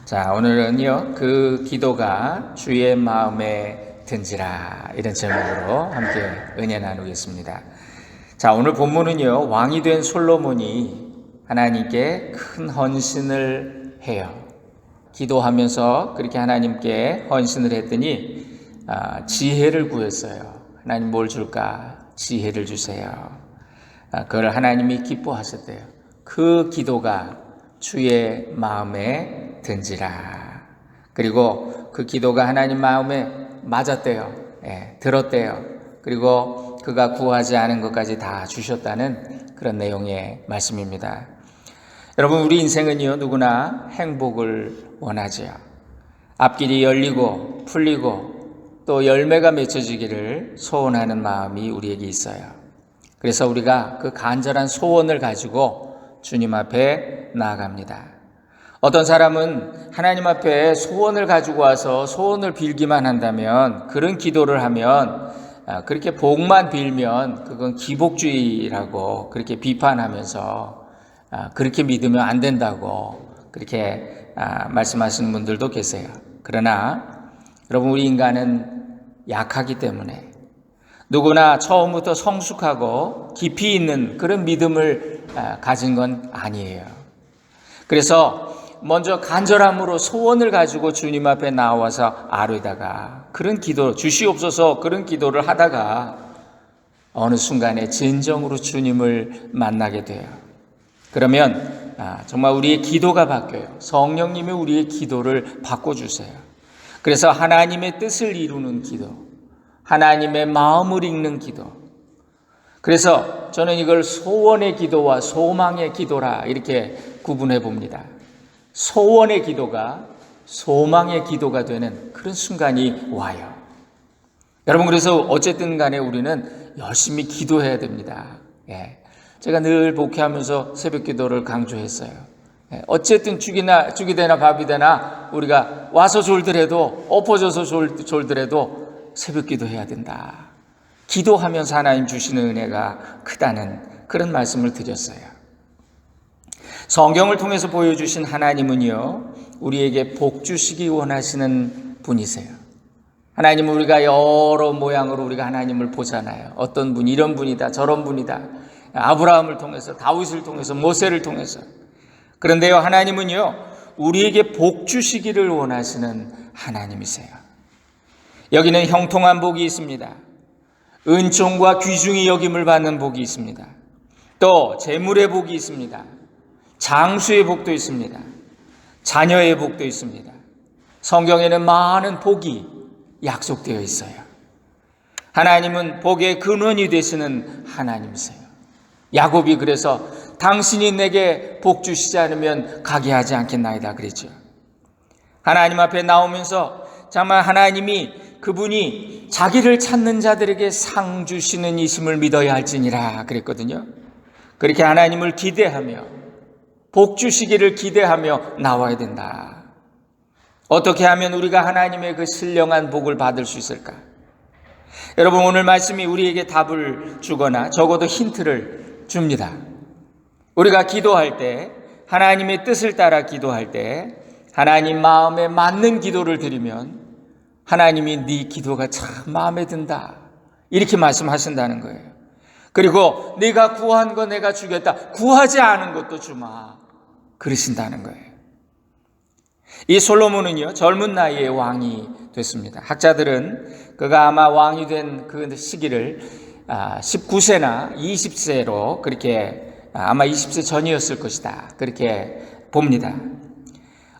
자, 오늘은요, 그 기도가 주의 마음에 든지라, 이런 제목으로 함께 은혜 나누겠습니다. 자, 오늘 본문은요, 왕이 된 솔로몬이 하나님께 큰 헌신을 해요. 기도하면서 그렇게 하나님께 헌신을 했더니 지혜를 구했어요. 하나님 뭘 줄까? 지혜를 주세요. 그걸 하나님이 기뻐하셨대요. 그 기도가 주의 마음에 든지라. 그리고 그 기도가 하나님 마음에 맞았대요. 들었대요. 그리고 그가 구하지 않은 것까지 다 주셨다는 그런 내용의 말씀입니다. 여러분, 우리 인생은요, 누구나 행복을 원하지요. 앞길이 열리고 풀리고 또 열매가 맺혀지기를 소원하는 마음이 우리에게 있어요. 그래서 우리가 그 간절한 소원을 가지고 주님 앞에 나아갑니다. 어떤 사람은 하나님 앞에 소원을 가지고 와서 소원을 빌기만 한다면, 그런 기도를 하면, 그렇게 복만 빌면 그건 기복주의라고 그렇게 비판하면서 그렇게 믿으면 안 된다고 그렇게 말씀하시는 분들도 계세요. 그러나 여러분, 우리 인간은 약하기 때문에 누구나 처음부터 성숙하고 깊이 있는 그런 믿음을 가진 건 아니에요. 그래서 먼저 간절함으로 소원을 가지고 주님 앞에 나와서 아뢰다가, 그런 기도 주시옵소서, 그런 기도를 하다가 어느 순간에 진정으로 주님을 만나게 돼요. 그러면 정말 우리의 기도가 바뀌어요. 성령님이 우리의 기도를 바꿔주세요. 그래서 하나님의 뜻을 이루는 기도, 하나님의 마음을 읽는 기도. 그래서 저는 이걸 소원의 기도와 소망의 기도라 이렇게 구분해 봅니다. 소원의 기도가 소망의 기도가 되는 그런 순간이 와요. 여러분, 그래서 어쨌든 간에 우리는 열심히 기도해야 됩니다. 제가 늘 목회하면서 새벽 기도를 강조했어요. 어쨌든 죽이 되나 밥이 되나 우리가 와서 졸더라도, 엎어져서 졸더라도 새벽 기도해야 된다. 기도하면서 하나님 주시는 은혜가 크다는 그런 말씀을 드렸어요. 성경을 통해서 보여주신 하나님은요, 우리에게 복 주시기 원하시는 분이세요. 하나님은 우리가 여러 모양으로 우리가 하나님을 보잖아요. 어떤 분이 이런 분이다, 저런 분이다. 아브라함을 통해서, 다윗을 통해서, 모세를 통해서. 그런데요, 하나님은요, 우리에게 복 주시기를 원하시는 하나님이세요. 여기는 형통한 복이 있습니다. 은총과 귀중히 여김을 받는 복이 있습니다. 또 재물의 복이 있습니다. 장수의 복도 있습니다. 자녀의 복도 있습니다. 성경에는 많은 복이 약속되어 있어요. 하나님은 복의 근원이 되시는 하나님이세요. 야곱이 그래서 당신이 내게 복 주시지 않으면 가게 하지 않겠나이다 그랬죠. 하나님 앞에 나오면서 정말 하나님이, 그분이 자기를 찾는 자들에게 상 주시는 이심을 믿어야 할지니라 그랬거든요. 그렇게 하나님을 기대하며 복 주시기를 기대하며 나와야 된다. 어떻게 하면 우리가 하나님의 그 신령한 복을 받을 수 있을까? 여러분, 오늘 말씀이 우리에게 답을 주거나 적어도 힌트를 줍니다. 우리가 기도할 때, 하나님의 뜻을 따라 기도할 때, 하나님 마음에 맞는 기도를 드리면 하나님이 네 기도가 참 마음에 든다, 이렇게 말씀하신다는 거예요. 그리고 네가 구한 거 내가 주겠다, 구하지 않은 것도 주마, 그러신다는 거예요. 이 솔로몬은요, 젊은 나이에 왕이 됐습니다. 학자들은 그가 아마 왕이 된 그 시기를 19세나 20세로 그렇게, 아마 20세 전이었을 것이다, 그렇게 봅니다.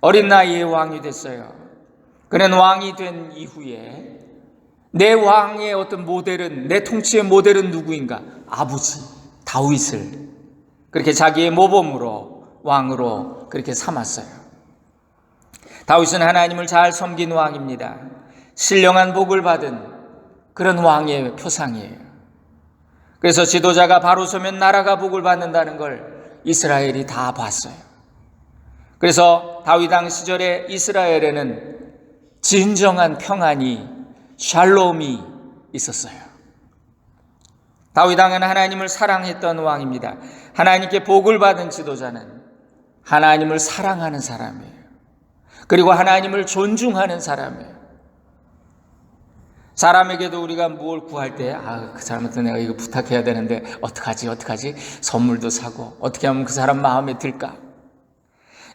어린 나이에 왕이 됐어요. 그는 왕이 된 이후에 내 왕의 어떤 모델은, 내 통치의 모델은 누구인가? 아버지 다윗을 그렇게 자기의 모범으로 왕으로 그렇게 삼았어요. 다윗은 하나님을 잘 섬긴 왕입니다. 신령한 복을 받은 그런 왕의 표상이에요. 그래서 지도자가 바로 서면 나라가 복을 받는다는 걸 이스라엘이 다 봤어요. 그래서 다윗 왕 시절에 이스라엘에는 진정한 평안이, 샬롬이 있었어요. 다윗 왕은 하나님을 사랑했던 왕입니다. 하나님께 복을 받은 지도자는 하나님을 사랑하는 사람이에요. 그리고 하나님을 존중하는 사람이에요. 사람에게도 우리가 뭘 구할 때 그 사람한테 내가 이거 부탁해야 되는데 어떡하지? 선물도 사고 어떻게 하면 그 사람 마음에 들까?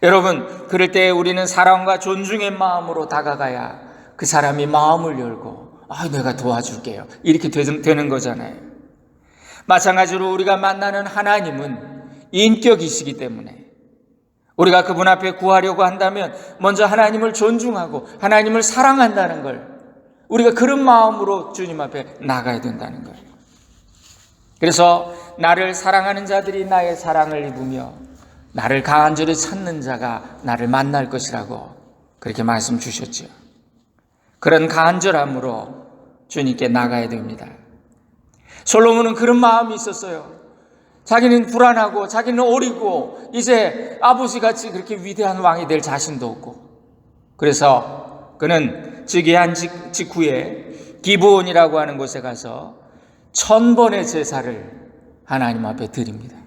여러분, 그럴 때 우리는 사랑과 존중의 마음으로 다가가야 그 사람이 마음을 열고 내가 도와줄게요, 이렇게 되는 거잖아요. 마찬가지로 우리가 만나는 하나님은 인격이시기 때문에 우리가 그분 앞에 구하려고 한다면 먼저 하나님을 존중하고 하나님을 사랑한다는 걸, 우리가 그런 마음으로 주님 앞에 나가야 된다는 거예요. 그래서 나를 사랑하는 자들이 나의 사랑을 입으며 나를 간절히 찾는 자가 나를 만날 것이라고 그렇게 말씀 주셨죠. 그런 간절함으로 주님께 나가야 됩니다. 솔로몬은 그런 마음이 있었어요. 자기는 불안하고 자기는 어리고 이제 아버지같이 그렇게 위대한 왕이 될 자신도 없고, 그래서 그는 즉위한 직후에 기브온이라고 하는 곳에 가서 1000번의 제사를 하나님 앞에 드립니다.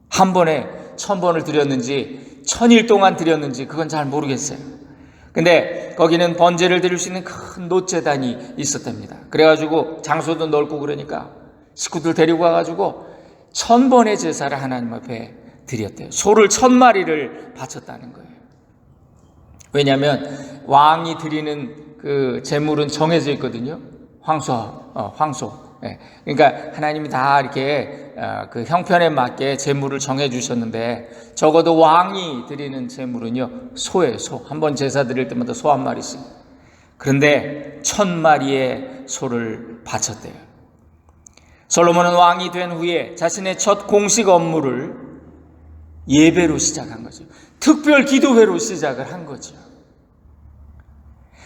한 번에 1000번을 드렸는지 1000일 동안 드렸는지 그건 잘 모르겠어요. 근데 거기는 번제를 드릴 수 있는 큰 놋제단이 있었답니다. 그래가지고 장소도 넓고 그러니까 식구들 데리고 가가지고 1000번의 제사를 하나님 앞에 드렸대요. 소를 1000마리를 바쳤다는 거예요. 왜냐하면 왕이 드리는 그 제물은 정해져 있거든요. 황소. 그러니까 하나님이 다 이렇게 그 형편에 맞게 제물을 정해 주셨는데, 적어도 왕이 드리는 제물은요, 소예요. 소. 한 번 제사 드릴 때마다 소 한 마리씩. 그런데 1000마리의 소를 바쳤대요. 솔로몬은 왕이 된 후에 자신의 첫 공식 업무를 예배로 시작한 거죠. 특별 기도회로 시작을 한 거죠.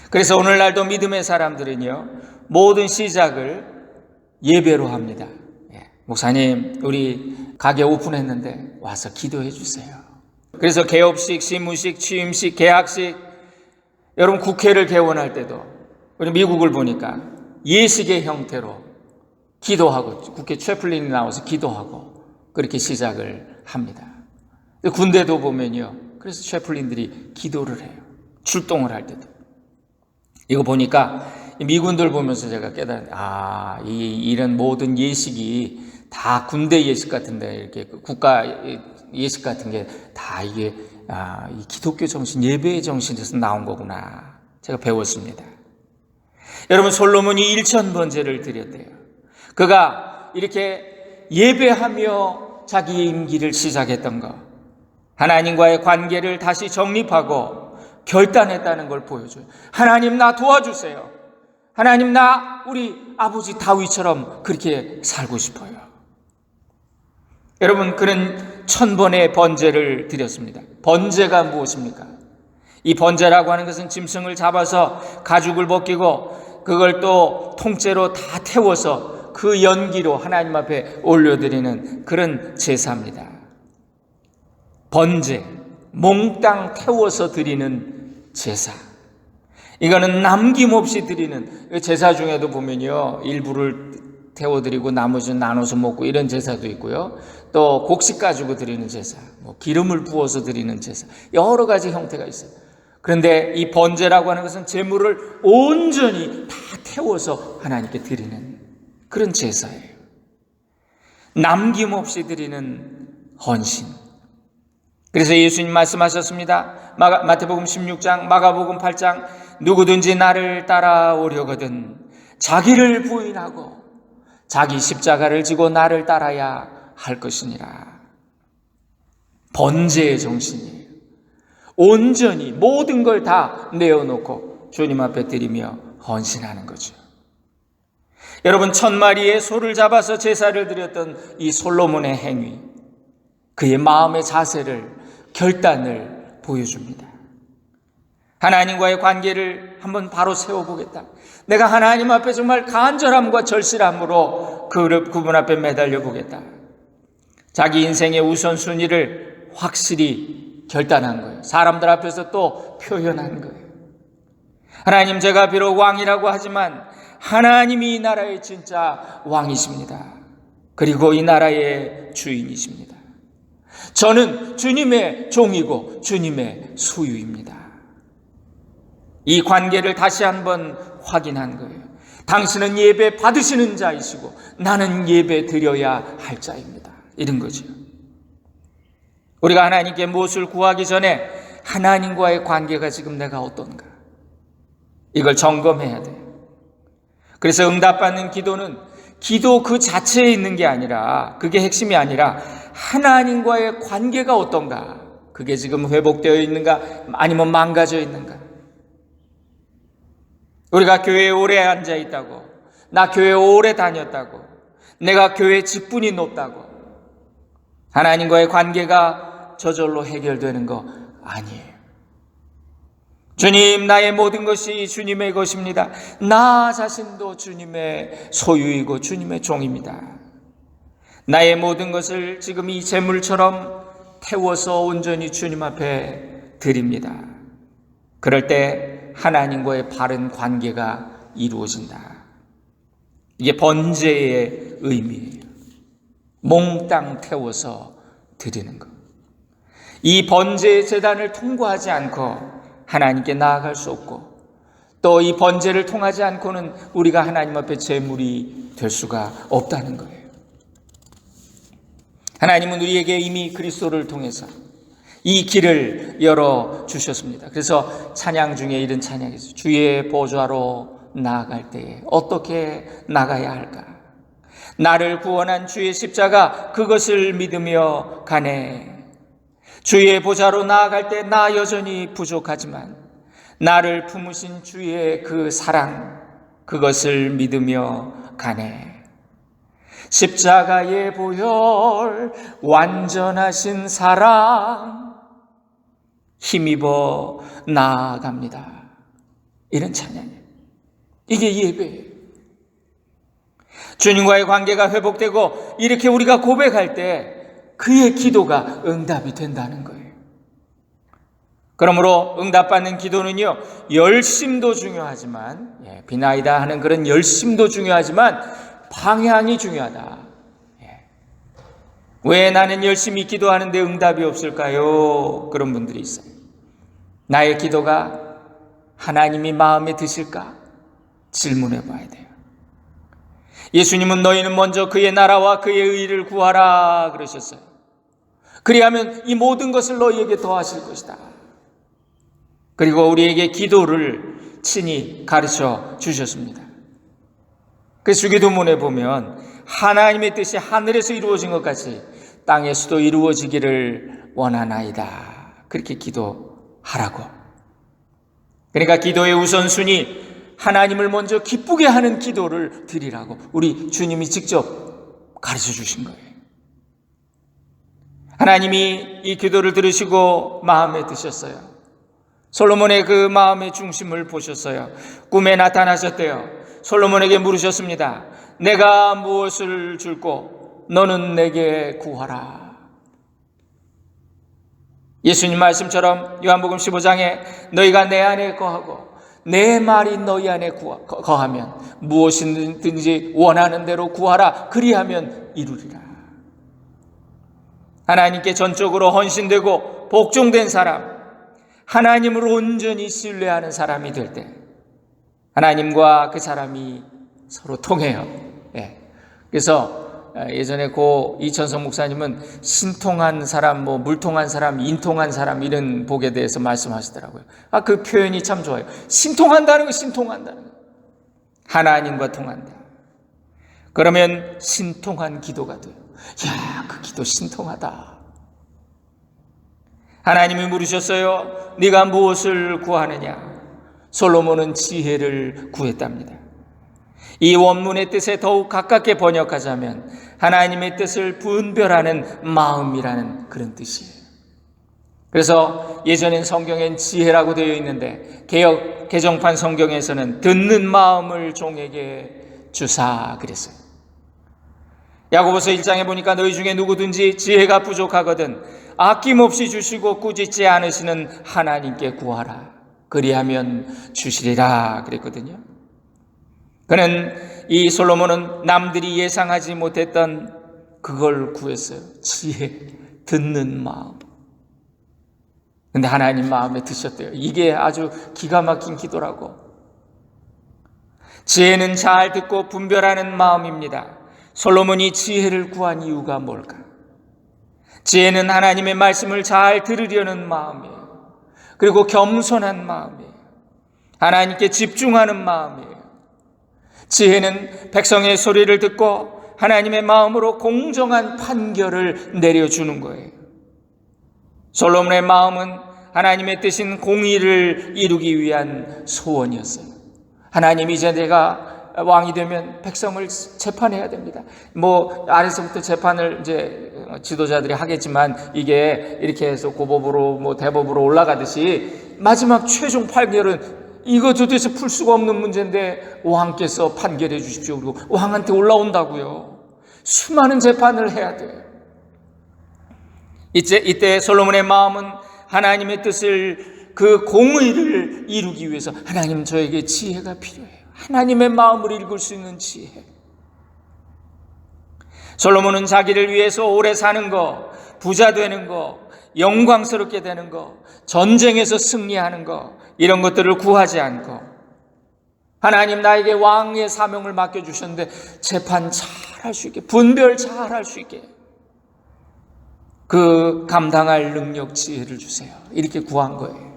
그래서 오늘날도 믿음의 사람들은요, 모든 시작을 예배로 합니다. 목사님, 우리 가게 오픈했는데 와서 기도해 주세요. 그래서 개업식, 시무식, 취임식, 개학식, 여러분 국회를 개원할 때도 우리 미국을 보니까 예식의 형태로 기도하고, 국회 채플린이 나와서 기도하고 그렇게 시작을 합니다. 군대도 보면요, 그래서 채플린들이 기도를 해요. 출동을 할 때도. 이거 보니까 미군들 보면서 제가 깨달은, 이런 모든 예식이 다 군대 예식 같은데, 이렇게 국가 예식 같은 게 다 이게 이 기독교 정신, 예배의 정신에서 나온 거구나, 제가 배웠습니다. 여러분, 솔로몬이 1000번제를 드렸대요. 그가 이렇게 예배하며 자기의 임기를 시작했던 것, 하나님과의 관계를 다시 정립하고 결단했다는 걸 보여줘요. 하나님, 나 도와주세요. 하나님, 나 우리 아버지 다윗처럼 그렇게 살고 싶어요. 여러분, 그는 1000번의 번제를 드렸습니다. 번제가 무엇입니까? 이 번제라고 하는 것은 짐승을 잡아서 가죽을 벗기고 그걸 또 통째로 다 태워서 그 연기로 하나님 앞에 올려드리는 그런 제사입니다. 번제, 몽땅 태워서 드리는 제사. 이거는 남김없이 드리는, 제사 중에도 보면요, 일부를 태워드리고 나머지는 나눠서 먹고 이런 제사도 있고요. 또 곡식 가지고 드리는 제사, 기름을 부어서 드리는 제사, 여러 가지 형태가 있어요. 그런데 이 번제라고 하는 것은 제물을 온전히 다 태워서 하나님께 드리는 그런 제사예요. 남김없이 드리는 헌신. 그래서 예수님 말씀하셨습니다. 마태복음 16장, 마가복음 8장, 누구든지 나를 따라오려거든 자기를 부인하고 자기 십자가를 지고 나를 따라야 할 것이니라. 번제의 정신이에요. 온전히 모든 걸 다 내어놓고 주님 앞에 드리며 헌신하는 거죠. 여러분, 1000마리의 소를 잡아서 제사를 드렸던 이 솔로몬의 행위, 그의 마음의 자세를, 결단을 보여줍니다. 하나님과의 관계를 한번 바로 세워보겠다. 내가 하나님 앞에 정말 간절함과 절실함으로 그분 앞에 매달려 보겠다. 자기 인생의 우선순위를 확실히 결단한 거예요. 사람들 앞에서 또 표현한 거예요. 하나님, 제가 비록 왕이라고 하지만 하나님이 이 나라의 진짜 왕이십니다. 그리고 이 나라의 주인이십니다. 저는 주님의 종이고 주님의 소유입니다. 이 관계를 다시 한번 확인한 거예요. 당신은 예배 받으시는 자이시고 나는 예배 드려야 할 자입니다. 이런 거죠. 우리가 하나님께 무엇을 구하기 전에 하나님과의 관계가 지금 내가 어떤가? 이걸 점검해야 돼요. 그래서 응답받는 기도는 기도 그 자체에 있는 게 아니라, 그게 핵심이 아니라 하나님과의 관계가 어떤가? 그게 지금 회복되어 있는가? 아니면 망가져 있는가? 우리가 교회에 오래 앉아 있다고, 나 교회 오래 다녔다고, 내가 교회 직분이 높다고 하나님과의 관계가 저절로 해결되는 거 아니에요. 주님, 나의 모든 것이 주님의 것입니다. 나 자신도 주님의 소유이고 주님의 종입니다. 나의 모든 것을 지금 이 재물처럼 태워서 온전히 주님 앞에 드립니다. 그럴 때 하나님과의 바른 관계가 이루어진다. 이게 번제의 의미예요. 몽땅 태워서 드리는 것. 이 번제의 제단을 통과하지 않고 하나님께 나아갈 수 없고, 또 이 번제를 통하지 않고는 우리가 하나님 앞에 제물이 될 수가 없다는 거예요. 하나님은 우리에게 이미 그리스도를 통해서 이 길을 열어주셨습니다. 그래서 찬양 중에 이런 찬양이 있어요. 주의 보좌로 나아갈 때에 어떻게 나가야 할까? 나를 구원한 주의 십자가, 그것을 믿으며 가네. 주의 보좌로 나아갈 때 나 여전히 부족하지만 나를 품으신 주의 그 사랑, 그것을 믿으며 가네. 십자가의 보혈, 완전하신 사랑, 힘입어 나아갑니다. 이런 찬양이에요. 이게 예배예요. 주님과의 관계가 회복되고 이렇게 우리가 고백할 때 그의 기도가 응답이 된다는 거예요. 그러므로 응답받는 기도는요, 열심도 중요하지만, 비나이다 하는 그런 열심도 중요하지만 방향이 중요하다. 왜 나는 열심히 기도하는데 응답이 없을까요? 그런 분들이 있어요. 나의 기도가 하나님이 마음에 드실까? 질문해 봐야 돼요. 예수님은 너희는 먼저 그의 나라와 그의 의를 구하라 그러셨어요. 그리하면 이 모든 것을 너희에게 더하실 것이다. 그리고 우리에게 기도를 친히 가르쳐 주셨습니다. 그 주기도문에 보면 하나님의 뜻이 하늘에서 이루어진 것 같이 땅에서도 이루어지기를 원하나이다. 그렇게 기도하라고. 그러니까 기도의 우선순위, 하나님을 먼저 기쁘게 하는 기도를 드리라고 우리 주님이 직접 가르쳐 주신 거예요. 하나님이 이 기도를 들으시고 마음에 드셨어요. 솔로몬의 그 마음의 중심을 보셨어요. 꿈에 나타나셨대요. 솔로몬에게 물으셨습니다. 내가 무엇을 줄고 너는 내게 구하라. 예수님 말씀처럼 요한복음 15장에 너희가 내 안에 거하고 내 말이 너희 안에 거하면 무엇이든지 원하는 대로 구하라. 그리하면 이루리라. 하나님께 전적으로 헌신되고 복종된 사람, 하나님을 온전히 신뢰하는 사람이 될 때 하나님과 그 사람이 서로 통해요. 그래서 예전에 고 이천성 목사님은 신통한 사람, 물통한 사람, 인통한 사람 이런 복에 대해서 말씀하시더라고요. 그 표현이 참 좋아요. 신통한다는 거, 신통한다는 거. 하나님과 통한다. 그러면 신통한 기도가 돼요. 야, 그 기도 신통하다. 하나님이 물으셨어요. 네가 무엇을 구하느냐? 솔로몬은 지혜를 구했답니다. 이 원문의 뜻에 더욱 가깝게 번역하자면 하나님의 뜻을 분별하는 마음이라는 그런 뜻이에요. 그래서 예전엔 성경엔 지혜라고 되어 있는데 개역 개정판 성경에서는 듣는 마음을 종에게 주사 그랬어요. 야고보서 1장에 보니까 너희 중에 누구든지 지혜가 부족하거든 아낌없이 주시고 꾸짖지 않으시는 하나님께 구하라. 그리하면 주시리라 그랬거든요. 그는 이 솔로몬은 남들이 예상하지 못했던 그걸 구했어요. 지혜, 듣는 마음. 근데 하나님 마음에 드셨대요. 이게 아주 기가 막힌 기도라고. 지혜는 잘 듣고 분별하는 마음입니다. 솔로몬이 지혜를 구한 이유가 뭘까? 지혜는 하나님의 말씀을 잘 들으려는 마음이에요. 그리고 겸손한 마음이에요. 하나님께 집중하는 마음이에요. 지혜는 백성의 소리를 듣고 하나님의 마음으로 공정한 판결을 내려주는 거예요. 솔로몬의 마음은 하나님의 뜻인 공의를 이루기 위한 소원이었어요. 하나님, 이제 내가 왕이 되면 백성을 재판해야 됩니다. 아래서부터 재판을 이제 지도자들이 하겠지만, 이게 이렇게 해서 고법으로 대법으로 올라가듯이 마지막 최종 판결은 이거 도대체 풀 수가 없는 문제인데 왕께서 판결해 주십시오. 그리고 왕한테 올라온다고요. 수많은 재판을 해야 돼요. 이때 솔로몬의 마음은 하나님의 뜻을, 그 공의를 이루기 위해서, 하나님, 저에게 지혜가 필요해요. 하나님의 마음을 읽을 수 있는 지혜. 솔로몬은 자기를 위해서 오래 사는 거, 부자 되는 거, 영광스럽게 되는 거, 전쟁에서 승리하는 거, 이런 것들을 구하지 않고, 하나님, 나에게 왕의 사명을 맡겨주셨는데 재판 잘 할 수 있게, 분별 잘 할 수 있게, 그 감당할 능력, 지혜를 주세요. 이렇게 구한 거예요.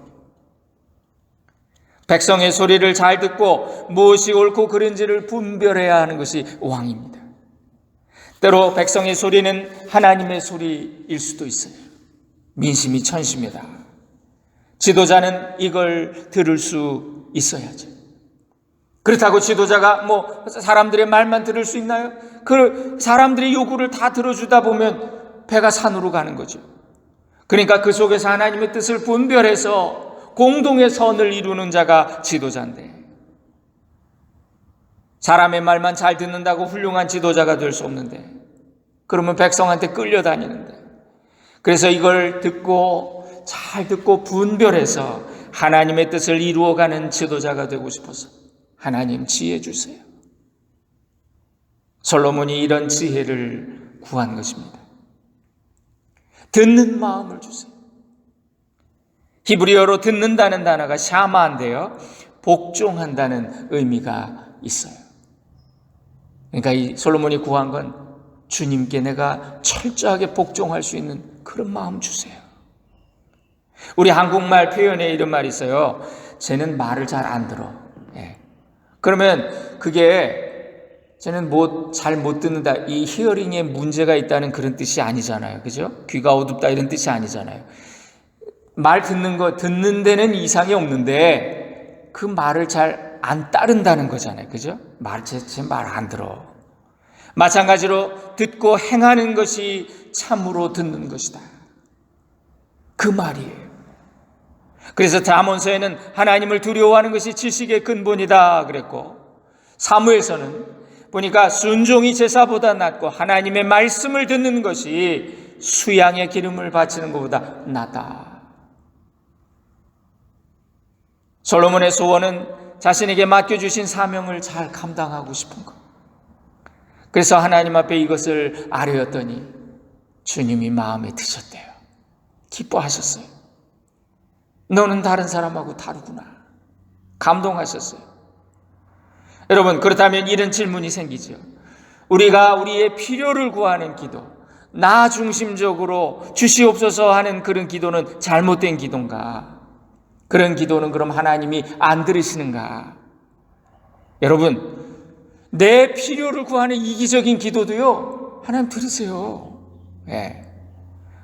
백성의 소리를 잘 듣고 무엇이 옳고 그른지를 분별해야 하는 것이 왕입니다. 때로 백성의 소리는 하나님의 소리일 수도 있어요. 민심이 천시입니다. 지도자는 이걸 들을 수 있어야죠. 그렇다고 지도자가 사람들의 말만 들을 수 있나요? 그 사람들의 요구를 다 들어주다 보면 배가 산으로 가는 거죠. 그러니까 그 속에서 하나님의 뜻을 분별해서 공동의 선을 이루는 자가 지도자인데, 사람의 말만 잘 듣는다고 훌륭한 지도자가 될 수 없는데, 그러면 백성한테 끌려다니는데, 그래서 이걸 잘 듣고 분별해서 하나님의 뜻을 이루어가는 지도자가 되고 싶어서 하나님, 지혜 주세요. 솔로몬이 이런 지혜를 구한 것입니다. 듣는 마음을 주세요. 히브리어로 듣는다는 단어가 샤마인데요, 복종한다는 의미가 있어요. 그러니까 이 솔로몬이 구한 건 주님께 내가 철저하게 복종할 수 있는 그런 마음 주세요. 우리 한국말 표현에 이런 말이 있어요. 쟤는 말을 잘 안 들어. 그러면 그게 쟤는 잘 못 듣는다, 이 히어링에 문제가 있다는 그런 뜻이 아니잖아요. 그죠? 귀가 어둡다 이런 뜻이 아니잖아요. 말 듣는 데는 이상이 없는데 그 말을 잘 안 따른다는 거잖아요. 그죠? 쟤 말 안 들어. 마찬가지로 듣고 행하는 것이 참으로 듣는 것이다, 그 말이에요. 그래서 잠언서에는 하나님을 두려워하는 것이 지식의 근본이다 그랬고, 사무엘서는 보니까 순종이 제사보다 낫고 하나님의 말씀을 듣는 것이 수양의 기름을 바치는 것보다 낫다. 솔로몬의 소원은 자신에게 맡겨주신 사명을 잘 감당하고 싶은 것. 그래서 하나님 앞에 이것을 아뢰었더니 주님이 마음에 드셨대요. 기뻐하셨어요. 너는 다른 사람하고 다르구나. 감동하셨어요. 여러분, 그렇다면 이런 질문이 생기죠. 우리가 우리의 필요를 구하는 기도, 나 중심적으로 주시옵소서 하는 그런 기도는 잘못된 기도인가? 그런 기도는 그럼 하나님이 안 들으시는가? 여러분, 내 필요를 구하는 이기적인 기도도요, 하나님 들으세요.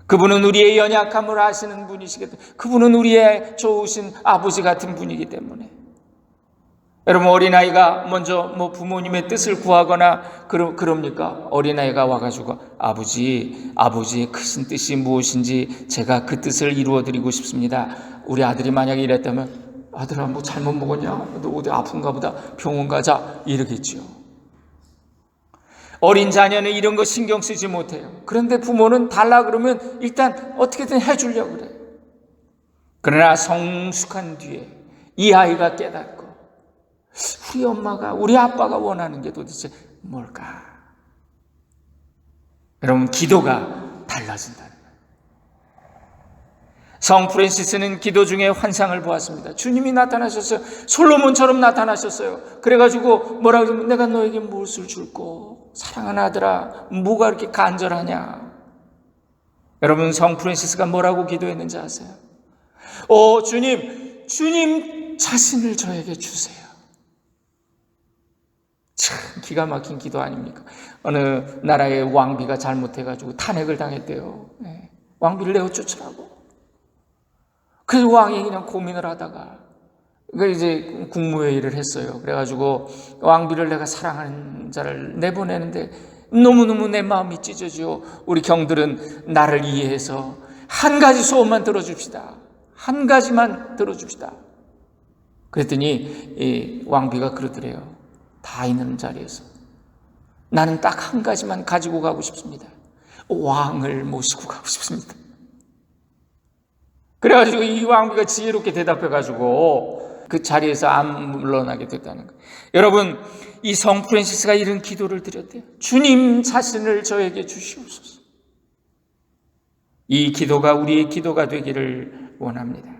그분은 우리의 연약함을 아시는 분이시기 때문에, 그분은 우리의 좋으신 아버지 같은 분이기 때문에. 여러분, 어린아이가 먼저 부모님의 뜻을 구하거나 그럽니까? 어린아이가 와가지고 아버지의 크신 뜻이 무엇인지 제가 그 뜻을 이루어드리고 싶습니다. 우리 아들이 만약에 이랬다면, 아들아 잘못 먹었냐? 너 어디 아픈가 보다, 병원 가자, 이러겠죠. 어린 자녀는 이런 거 신경 쓰지 못해요. 그런데 부모는 달라 그러면 일단 어떻게든 해주려고 그래요. 그러나 성숙한 뒤에 이 아이가 깨닫고, 우리 엄마가, 우리 아빠가 원하는 게 도대체 뭘까? 여러분, 기도가 달라진다는 거예요. 성 프란시스는 기도 중에 환상을 보았습니다. 주님이 나타나셨어요. 솔로몬처럼 나타나셨어요. 그래가지고 뭐라고 하면 내가 너에게 무엇을 줄꼬? 사랑하는 아들아, 뭐가 이렇게 간절하냐? 여러분, 성 프란시스가 뭐라고 기도했는지 아세요? 주님 자신을 저에게 주세요. 참 기가 막힌 기도 아닙니까? 어느 나라의 왕비가 잘못해가지고 탄핵을 당했대요. 네. 왕비를 내어 쫓으라고. 그래서 왕이 그냥 고민을 하다가 이제 국무회의를 했어요. 그래가지고 왕비를 내가 사랑하는 자를 내보내는데 너무너무 내 마음이 찢어져. 우리 경들은 나를 이해해서 한 가지 소원만 들어줍시다. 한 가지만 들어줍시다. 그랬더니 이 왕비가 그러더래요. 다 있는 자리에서 나는 딱 한 가지만 가지고 가고 싶습니다. 왕을 모시고 가고 싶습니다. 그래가지고 이 왕비가 지혜롭게 대답해가지고 그 자리에서 안 물러나게 됐다는 거예요. 여러분, 이 성 프란시스가 이런 기도를 드렸대요. 주님 자신을 저에게 주시옵소서. 이 기도가 우리의 기도가 되기를 원합니다.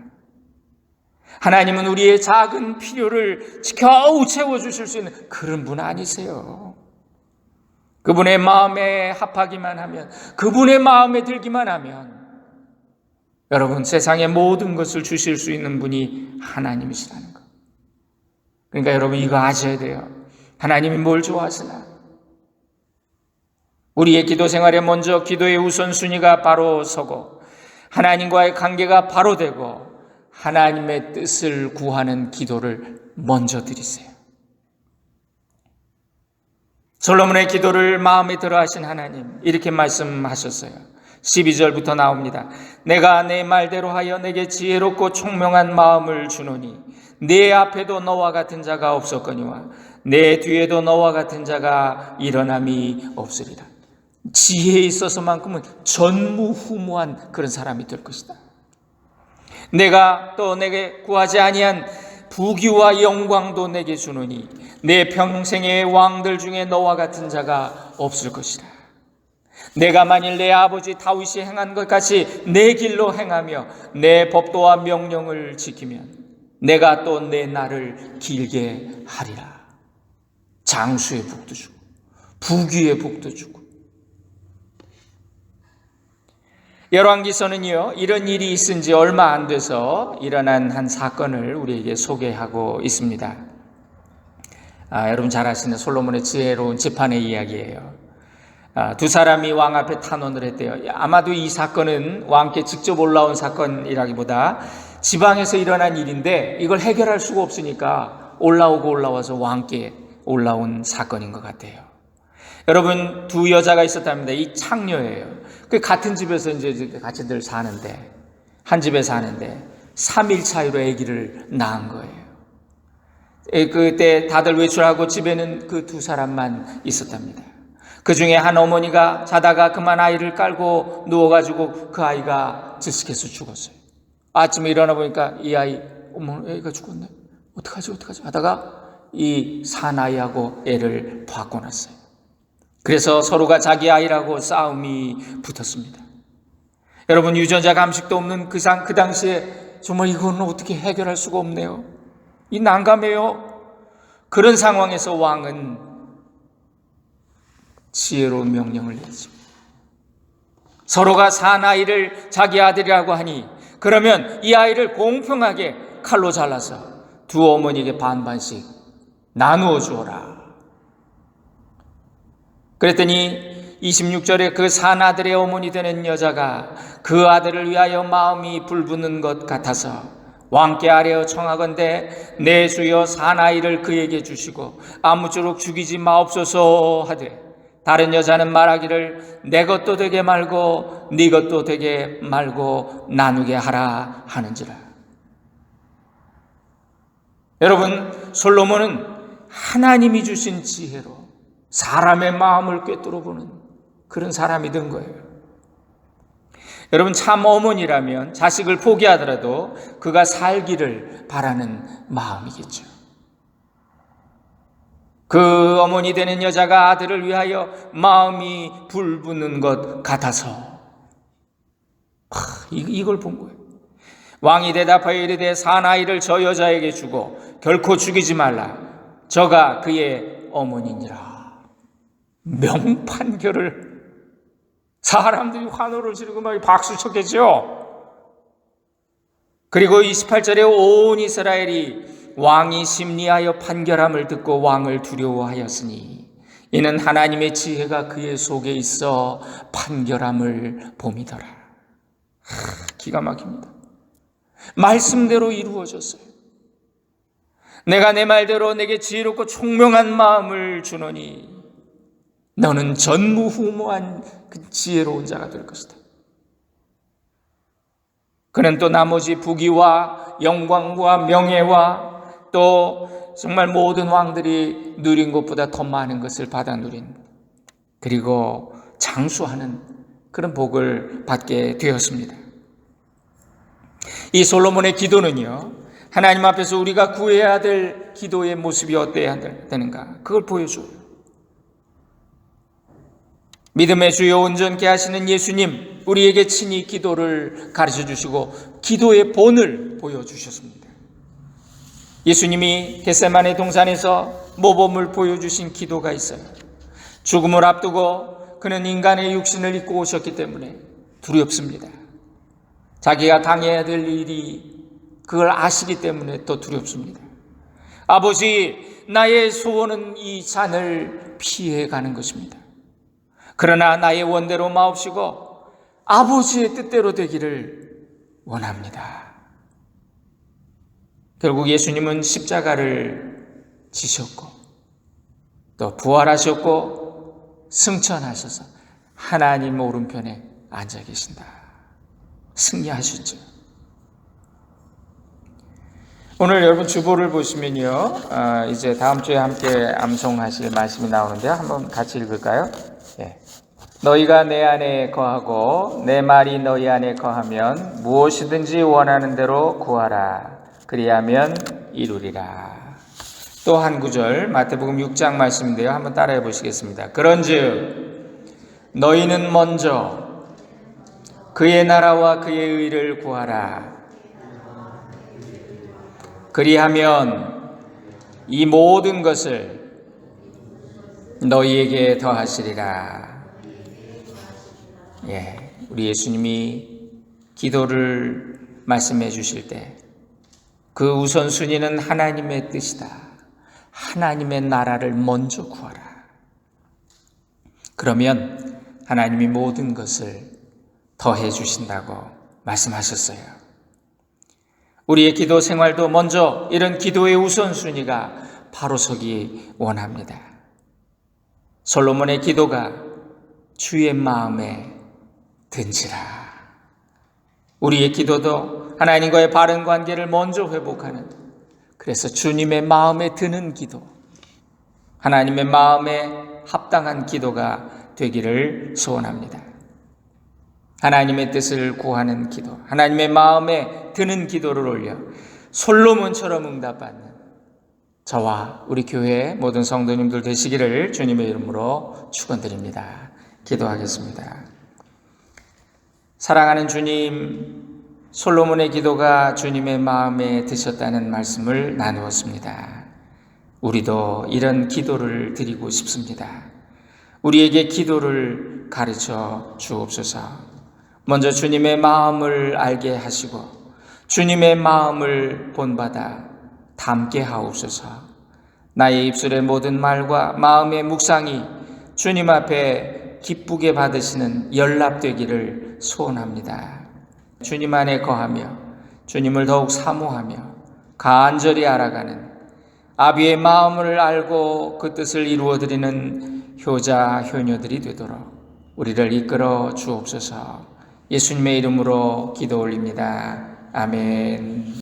하나님은 우리의 작은 필요를 겨우 채워주실 수 있는 그런 분 아니세요. 그분의 마음에 합하기만 하면, 그분의 마음에 들기만 하면 여러분, 세상의 모든 것을 주실 수 있는 분이 하나님이시라는 것. 그러니까 여러분, 이거 아셔야 돼요. 하나님이 뭘 좋아하시나? 우리의 기도 생활에 먼저 기도의 우선순위가 바로 서고 하나님과의 관계가 바로 되고 하나님의 뜻을 구하는 기도를 먼저 드리세요. 솔로몬의 기도를 마음에 들어 하신 하나님, 이렇게 말씀하셨어요. 12절부터 나옵니다. 내가 내 말대로 하여 내게 지혜롭고 총명한 마음을 주노니 내 앞에도 너와 같은 자가 없었거니와 내 뒤에도 너와 같은 자가 일어남이 없으리라. 지혜에 있어서만큼은 전무후무한 그런 사람이 될 것이다. 내가 또 내게 구하지 아니한 부귀와 영광도 내게 주노니 내 평생의 왕들 중에 너와 같은 자가 없을 것이라. 내가 만일 내 아버지 다윗이 행한 것 같이 내 길로 행하며 내 법도와 명령을 지키면 내가 또 내 날을 길게 하리라. 장수의 복도 주고 부귀의 복도 주고. 열왕기서는요, 이런 일이 있은 지 얼마 안 돼서 일어난 한 사건을 우리에게 소개하고 있습니다. 여러분 잘 아시는 솔로몬의 지혜로운 재판의 이야기예요. 두 사람이 왕 앞에 탄원을 했대요. 아마도 이 사건은 왕께 직접 올라온 사건이라기보다 지방에서 일어난 일인데 이걸 해결할 수가 없으니까 올라와서 왕께 올라온 사건인 것 같아요. 여러분, 두 여자가 있었답니다. 이 창녀예요. 그 같은 집에서 이제 같이들 사는데, 한 집에 사는데 3일 차이로 아기를 낳은 거예요. 그때 다들 외출하고 집에는 그 두 사람만 있었답니다. 그 중에 한 어머니가 자다가 그만 아이를 깔고 누워가지고 그 아이가 질식해서 죽었어요. 아침에 일어나 보니까 이 아이, 어머, 애가 죽었네. 어떡하지 하다가 이 사나이하고 애를 바꿔놨어요. 그래서 서로가 자기 아이라고 싸움이 붙었습니다. 여러분, 유전자 감식도 없는 그 당시에 정말 이거는 어떻게 해결할 수가 없네요. 이 난감해요. 그런 상황에서 왕은 지혜로운 명령을 내리죠. 서로가 사나이를 자기 아들이라고 하니 그러면 이 아이를 공평하게 칼로 잘라서 두 어머니에게 반반씩 나누어 주어라. 그랬더니 26절에 그 사나들의 어머니 되는 여자가 그 아들을 위하여 마음이 불붙는 것 같아서 왕께 아뢰어 청하건대 내 주여 사나이를 그에게 주시고 아무쪼록 죽이지 마옵소서 하되 다른 여자는 말하기를 내 것도 되게 말고 네 것도 되게 말고 나누게 하라 하는지라. 여러분, 솔로몬은 하나님이 주신 지혜로 사람의 마음을 꿰뚫어 보는 그런 사람이 된 거예요. 여러분, 참 어머니라면 자식을 포기하더라도 그가 살기를 바라는 마음이겠죠. 그 어머니 되는 여자가 아들을 위하여 마음이 불붙는 것 같아서 이걸 본 거예요. 왕이 대답하여 이르되 사나이를 저 여자에게 주고 결코 죽이지 말라. 저가 그의 어머니니라. 명판결을 사람들이 환호를 지르고 막 박수 쳤겠죠. 그리고 28절에 온 이스라엘이 왕이 심리하여 판결함을 듣고 왕을 두려워하였으니 이는 하나님의 지혜가 그의 속에 있어 판결함을 봄이더라. 기가 막힙니다. 말씀대로 이루어졌어요. 내가 내 말대로 내게 지혜롭고 총명한 마음을 주노니 너는 전무후무한 그 지혜로운 자가 될 것이다. 그는 또 나머지 부귀와 영광과 명예와 또 정말 모든 왕들이 누린 것보다 더 많은 것을 받아 누린, 그리고 장수하는 그런 복을 받게 되었습니다. 이 솔로몬의 기도는요, 하나님 앞에서 우리가 구해야 될 기도의 모습이 어때야 되는가, 그걸 보여줘요. 믿음의 주요 온전케 하시는 예수님, 우리에게 친히 기도를 가르쳐 주시고 기도의 본을 보여주셨습니다. 예수님이 겟세마네 동산에서 모범을 보여주신 기도가 있어요. 죽음을 앞두고 그는 인간의 육신을 입고 오셨기 때문에 두렵습니다. 자기가 당해야 될 일이 그걸 아시기 때문에 더 두렵습니다. 아버지, 나의 소원은 이 잔을 피해가는 것입니다. 그러나 나의 원대로 마옵시고 아버지의 뜻대로 되기를 원합니다. 결국 예수님은 십자가를 지셨고 또 부활하셨고 승천하셔서 하나님 오른편에 앉아 계신다. 승리하셨죠. 오늘 여러분 주보를 보시면요, 이제 다음 주에 함께 암송하실 말씀이 나오는데요. 한번 같이 읽을까요? 예. 너희가 내 안에 거하고 내 말이 너희 안에 거하면 무엇이든지 원하는 대로 구하라. 그리하면 이루리라. 또 한 구절 마태복음 6장 말씀인데요. 한번 따라해 보시겠습니다. 그런즉 너희는 먼저 그의 나라와 그의 의를 구하라. 그리하면 이 모든 것을 너희에게 더하시리라. 우리 예수님이 기도를 말씀해 주실 때 그 우선순위는 하나님의 뜻이다. 하나님의 나라를 먼저 구하라. 그러면 하나님이 모든 것을 더해 주신다고 말씀하셨어요. 우리의 기도 생활도 먼저 이런 기도의 우선순위가 바로 서기 원합니다. 솔로몬의 기도가 주의 마음에 든지라. 우리의 기도도 하나님과의 바른 관계를 먼저 회복하는, 그래서 주님의 마음에 드는 기도, 하나님의 마음에 합당한 기도가 되기를 소원합니다. 하나님의 뜻을 구하는 기도, 하나님의 마음에 드는 기도를 올려 솔로몬처럼 응답받는 저와 우리 교회 모든 성도님들 되시기를 주님의 이름으로 축원드립니다. 기도하겠습니다. 사랑하는 주님, 솔로몬의 기도가 주님의 마음에 드셨다는 말씀을 나누었습니다. 우리도 이런 기도를 드리고 싶습니다. 우리에게 기도를 가르쳐 주옵소서. 먼저 주님의 마음을 알게 하시고 주님의 마음을 본받아 담게 하옵소서. 나의 입술의 모든 말과 마음의 묵상이 주님 앞에 기쁘게 받으시는 연락되기를 소원합니다. 주님 안에 거하며 주님을 더욱 사모하며 간절히 알아가는 아비의 마음을 알고 그 뜻을 이루어드리는 효자 효녀들이 되도록 우리를 이끌어 주옵소서. 예수님의 이름으로 기도 올립니다. 아멘.